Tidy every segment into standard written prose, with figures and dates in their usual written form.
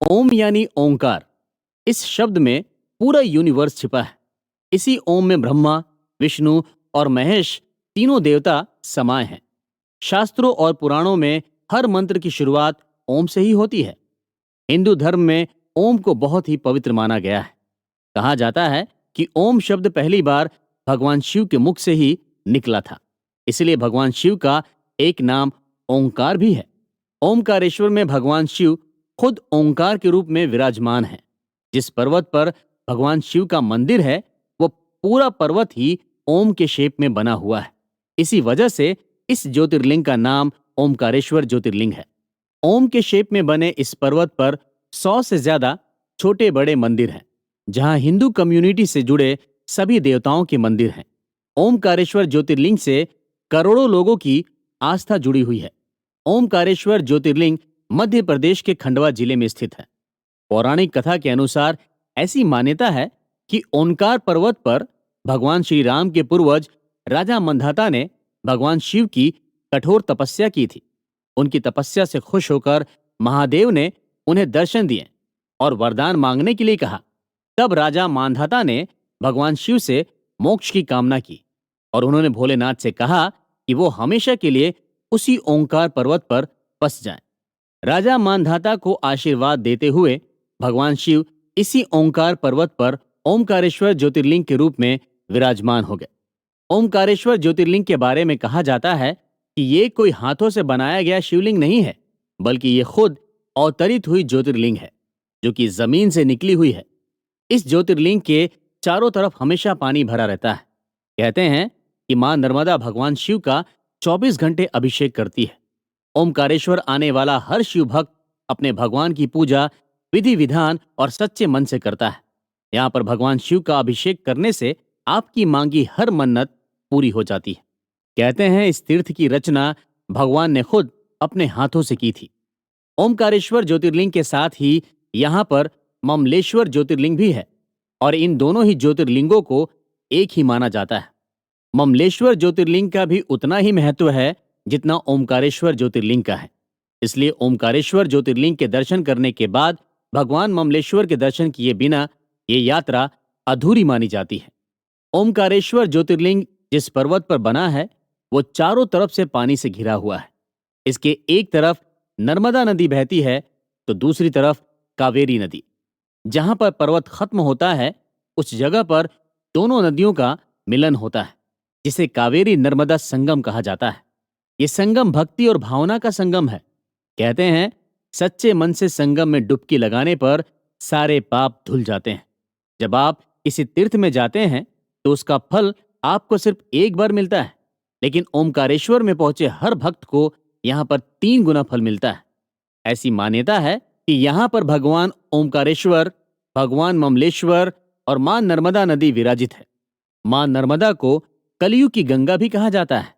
ओम यानी ओंकार। इस शब्द में पूरा यूनिवर्स छिपा है। इसी ओम में ब्रह्मा, विष्णु और महेश तीनों देवता समाये हैं। शास्त्रों और पुराणों में हर मंत्र की शुरुआत ओम से ही होती है। हिंदू धर्म में ओम को बहुत ही पवित्र माना गया है। कहा जाता है कि ओम शब्द पहली बार भगवान शिव के मुख से ही निकला था। इसलिए भगवान शिव का एक नाम ओंकार भी है। ओमकारेश्वर में भगवान शिव खुद ओंकार के रूप में विराजमान है। जिस पर्वत पर भगवान शिव का मंदिर है, वो पूरा पर्वत ही ओम के शेप में बना हुआ है। इसी वजह से इस ज्योतिर्लिंग का नाम ओमकारेश्वर ज्योतिर्लिंग है। ओम के शेप में बने इस पर्वत पर 100 से ज्यादा छोटे बड़े मंदिर हैं, जहां हिंदू कम्युनिटी से जुड़े सभी देवताओं के मंदिर हैं। ओमकारेश्वर ज्योतिर्लिंग से करोड़ों लोगों की आस्था जुड़ी हुई है। ओमकारेश्वर ज्योतिर्लिंग मध्य प्रदेश के खंडवा जिले में स्थित है। पौराणिक कथा के अनुसार ऐसी मान्यता है कि ओंकार पर्वत पर भगवान श्री राम के पूर्वज राजा मंधाता ने भगवान शिव की कठोर तपस्या की थी। उनकी तपस्या से खुश होकर महादेव ने उन्हें दर्शन दिए और वरदान मांगने के लिए कहा। तब राजा मांधाता ने भगवान शिव से मोक्ष की कामना की और उन्होंने भोलेनाथ से कहा कि वो हमेशा के लिए उसी ओंकार पर्वत पर बस जाएं। राजा मांधाता को आशीर्वाद देते हुए भगवान शिव इसी ओंकार पर्वत पर ओमकारेश्वर ज्योतिर्लिंग के रूप में विराजमान हो गए। ओमकारेश्वर ज्योतिर्लिंग के बारे में कहा जाता है कि ये कोई हाथों से बनाया गया शिवलिंग नहीं है, बल्कि ये खुद अवतरित हुई ज्योतिर्लिंग है, जो कि जमीन से निकली हुई है। इस ज्योतिर्लिंग के चारों तरफ हमेशा पानी भरा रहता है। कहते हैं कि मां नर्मदा भगवान शिव का 24 घंटे अभिषेक करती है। ओमकारेश्वर आने वाला हर शिव भक्त अपने भगवान की पूजा विधि विधान और सच्चे मन से करता है। यहाँ पर भगवान शिव का अभिषेक करने से आपकी मांगी हर मन्नत पूरी हो जाती है। कहते हैं इस तीर्थ की रचना भगवान ने खुद अपने हाथों से की थी। ओमकारेश्वर ज्योतिर्लिंग के साथ ही यहाँ पर ममलेश्वर ज्योतिर्लिंग भी है और इन दोनों ही ज्योतिर्लिंगों को एक ही माना जाता है। ममलेश्वर ज्योतिर्लिंग का भी उतना ही महत्व है जितना ओमकारेश्वर ज्योतिर्लिंग का है। इसलिए ओमकारेश्वर ज्योतिर्लिंग के दर्शन करने के बाद भगवान ममलेश्वर के दर्शन किए बिना ये यात्रा अधूरी मानी जाती है। ओमकारेश्वर ज्योतिर्लिंग जिस पर्वत पर बना है, वो चारों तरफ से पानी से घिरा हुआ है। इसके एक तरफ नर्मदा नदी बहती है तो दूसरी तरफ कावेरी नदी। जहां पर पर्वत खत्म होता है, उस जगह पर दोनों नदियों का मिलन होता है, जिसे कावेरी नर्मदा संगम कहा जाता है। ये संगम भक्ति और भावना का संगम है। कहते हैं सच्चे मन से संगम में डुबकी लगाने पर सारे पाप धुल जाते हैं। जब आप किसी तीर्थ में जाते हैं तो उसका फल आपको सिर्फ एक बार मिलता है, लेकिन ओमकारेश्वर में पहुंचे हर भक्त को यहाँ पर 3 गुना फल मिलता है। ऐसी मान्यता है कि यहाँ पर भगवान ओमकारेश्वर, भगवान ममलेश्वर और मां नर्मदा नदी विराजित है। मां नर्मदा को कलयुग की गंगा भी कहा जाता है।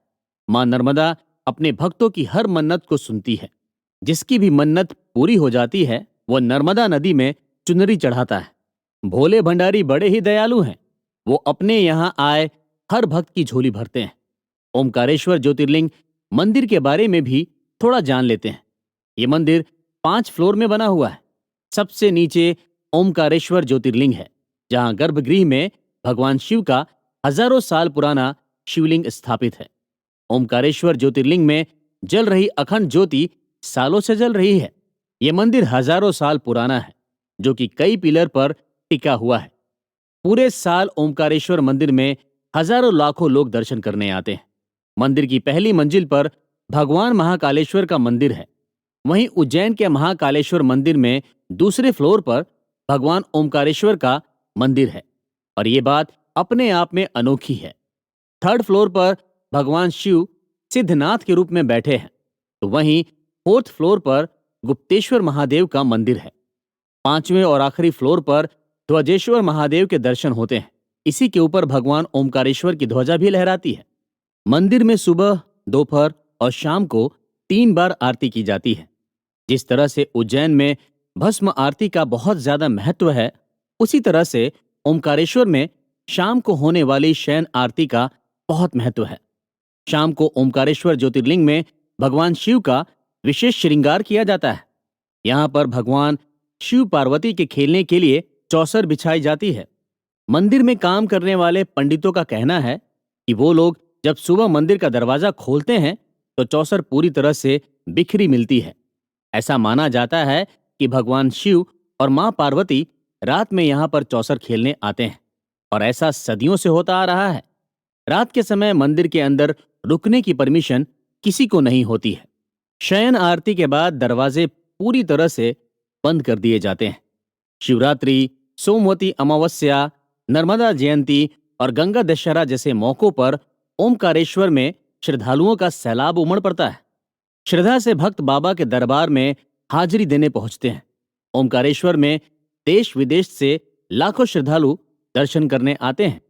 मां नर्मदा अपने भक्तों की हर मन्नत को सुनती है। जिसकी भी मन्नत पूरी हो जाती है, वो नर्मदा नदी में चुनरी चढ़ाता है। भोले भंडारी बड़े ही दयालु हैं। वो अपने यहाँ आए हर भक्त की झोली भरते हैं। ओमकारेश्वर ज्योतिर्लिंग मंदिर के बारे में भी थोड़ा जान लेते हैं। ये मंदिर 5 फ्लोर में बना हुआ है। सबसे नीचे ओमकारेश्वर ज्योतिर्लिंग है, जहां गर्भगृह में भगवान शिव का हजारों साल पुराना शिवलिंग स्थापित है। ओमकारेश्वर ज्योतिर्लिंग में जल रही अखंड ज्योति सालों से जल रही है। यह मंदिर हजारों साल पुराना है, जो कि कई पिलर पर टिका हुआ है। पूरे साल ओमकारेश्वर मंदिर में हजारों लाखों लोग दर्शन करने आते हैं। मंदिर की पहली मंजिल पर भगवान महाकालेश्वर का मंदिर है। वहीं उज्जैन के महाकालेश्वर मंदिर में दूसरे फ्लोर पर भगवान ओमकारेश्वर का मंदिर है और ये बात अपने आप में अनोखी है। 3rd फ्लोर पर भगवान शिव सिद्धनाथ के रूप में बैठे हैं, तो वहीं 4th फ्लोर पर गुप्तेश्वर महादेव का मंदिर है। 5वें और आखिरी फ्लोर पर ध्वजेश्वर महादेव के दर्शन होते हैं। इसी के ऊपर भगवान ओमकारेश्वर की ध्वजा भी लहराती है। मंदिर में सुबह, दोपहर और शाम को 3 बार आरती की जाती है। जिस तरह से उज्जैन में भस्म आरती का बहुत ज्यादा महत्व है, उसी तरह से ओमकारेश्वर में शाम को होने वाली शयन आरती का बहुत महत्व है। शाम को ओमकारेश्वर ज्योतिर्लिंग में भगवान शिव का विशेष श्रृंगार किया जाता है। यहाँ पर भगवान शिव पार्वती के खेलने के लिए चौसर बिछाई जाती है। मंदिर में काम करने वाले पंडितों का कहना है कि वो लोग जब सुबह मंदिर का दरवाजा खोलते हैं तो चौसर पूरी तरह से बिखरी मिलती है। ऐसा माना जाता है कि भगवान शिव और मां पार्वती रात में यहाँ पर चौसर खेलने आते हैं और ऐसा सदियों से होता आ रहा है। रात के समय मंदिर के अंदर रुकने की परमिशन किसी को नहीं होती है। शयन आरती के बाद दरवाजे पूरी तरह से बंद कर दिए जाते हैं। शिवरात्रि, सोमवती अमावस्या, नर्मदा जयंती और गंगा दशहरा जैसे मौकों पर ओमकारेश्वर में श्रद्धालुओं का सैलाब उमड़ पड़ता है। श्रद्धा से भक्त बाबा के दरबार में हाजिरी देने पहुंचते हैं। ओमकारेश्वर में देश विदेश से लाखों श्रद्धालु दर्शन करने आते हैं।